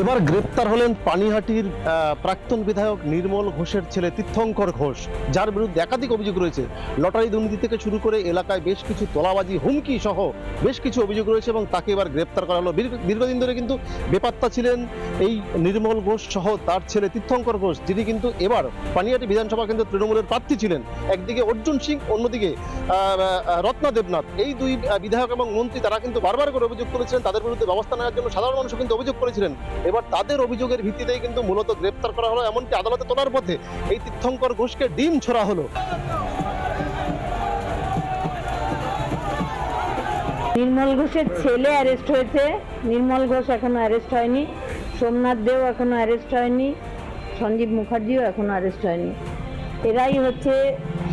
এবার গ্রেপ্তার হলেন পানিহাটির প্রাক্তন বিধায়ক নির্মল ঘোষের ছেলে তীর্থঙ্কর ঘোষ, যার বিরুদ্ধে একাধিক অভিযোগ রয়েছে। লটারি দুর্নীতি থেকে শুরু করে এলাকায় বেশ কিছু তোলাবাজি, হুমকি সহ বেশ কিছু অভিযোগ রয়েছে এবং তাকে এবার গ্রেপ্তার করা হলো। দীর্ঘদিন ধরে কিন্তু বেপাত্তা ছিলেন এই নির্মল ঘোষ সহ তার ছেলে তীর্থঙ্কর ঘোষ, যিনি কিন্তু এবার পানিহাটি বিধানসভা কেন্দ্রের তৃণমূলের প্রার্থী ছিলেন। একদিকে অর্জুন সিং, অন্যদিকে রত্না দেবনাথ, এই দুই বিধায়ক এবং মন্ত্রী তারা কিন্তু বারবার করে অভিযোগ করেছিলেন, তাদের বিরুদ্ধে ব্যবস্থা নেওয়ার জন্য সাধারণ মানুষও কিন্তু অভিযোগ করেছিলেন। এবার তাদের অভিযোগের ভিত্তিতেই কিন্তু মূলত গ্রেপ্তার করা হলো, এমনকি আদালতে তোলার পথে এই তীর্থঙ্কর ঘোষকে ডিম ছোড়া হলো। নির্মল ঘোষের ছেলে অ্যারেস্ট হয়েছে, নির্মল ঘোষ এখনো অ্যারেস্ট হয়নি, সোমনাথ দেও এখনো অ্যারেস্ট হয়নি, সঞ্জীব মুখার্জিও এখনো অ্যারেস্ট হয়নি। এরাই হচ্ছে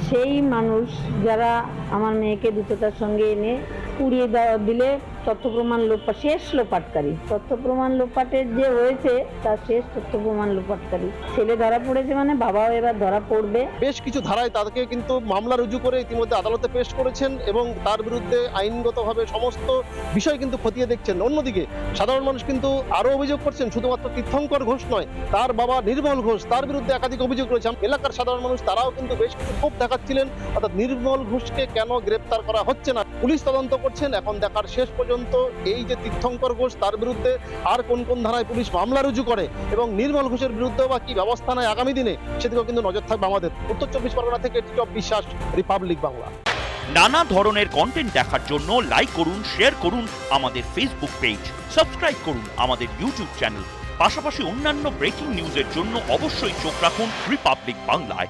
সেই মানুষ যারা আমার মেয়েকে দ্রুততার সঙ্গে এনে পুড়িয়ে দিলে তথ্য প্রমাণ শেষ লোপাটকারী, তথ্য প্রমাণ লোপাটের যে হয়েছে তার শেষ তথ্য প্রমাণ লোপাটকারী। ছেলে ধরা পড়েছে মানে বাবাও এবার ধরা পড়বে। বেশ কিছু ধারায় তাদেরকে কিন্তু মামলা রুজু করে ইতিমধ্যে আদালতে পেশ করেছেন এবং তার বিরুদ্ধে আইনগতভাবে সমস্ত বিষয় কিন্তু খতিয়ে দেখছেন। অন্যদিকে সাধারণ মানুষ কিন্তু আরো অভিযোগ করছেন, শুধুমাত্র তীর্থঙ্কর ঘোষ নয়, তার বাবা নির্মল ঘোষ, তার বিরুদ্ধে একাধিক অভিযোগ রয়েছে। এলাকার সাধারণ মানুষ তারাও কিন্তু বেশ কিছু ক্ষোভ দেখাচ্ছিলেন, অর্থাৎ নির্মল ঘোষকে কেন গ্রেপ্তার করা হচ্ছে না। পুলিশ তদন্ত করছেন, এখন দেখার শেষ পর্যন্ত এই যে তীর্থঙ্কর ঘোষ তার বিরুদ্ধে আর কোন কোন ধারায় পুলিশ মামলা রুজু করে এবং নির্মল ঘোষের বিরুদ্ধে বা কি ব্যবস্থা নেয় আগামী দিনে, সেদিকেও কিন্তু নজর থাকবে আমাদের। উত্তর 24 পরগনা থেকে টিটপ বিশ্বাস, রিপাবলিক বাংলা। নানা ধরনের কন্টেন্ট দেখার জন্য লাইক করুন, শেয়ার করুন আমাদের ফেসবুক পেজ, সাবস্ক্রাইব করুন আমাদের ইউটিউব চ্যানেল। পাশাপাশি অন্যান্য ব্রেকিং নিউজের জন্য অবশ্যই চোখ রাখুন রিপাবলিক বাংলায়।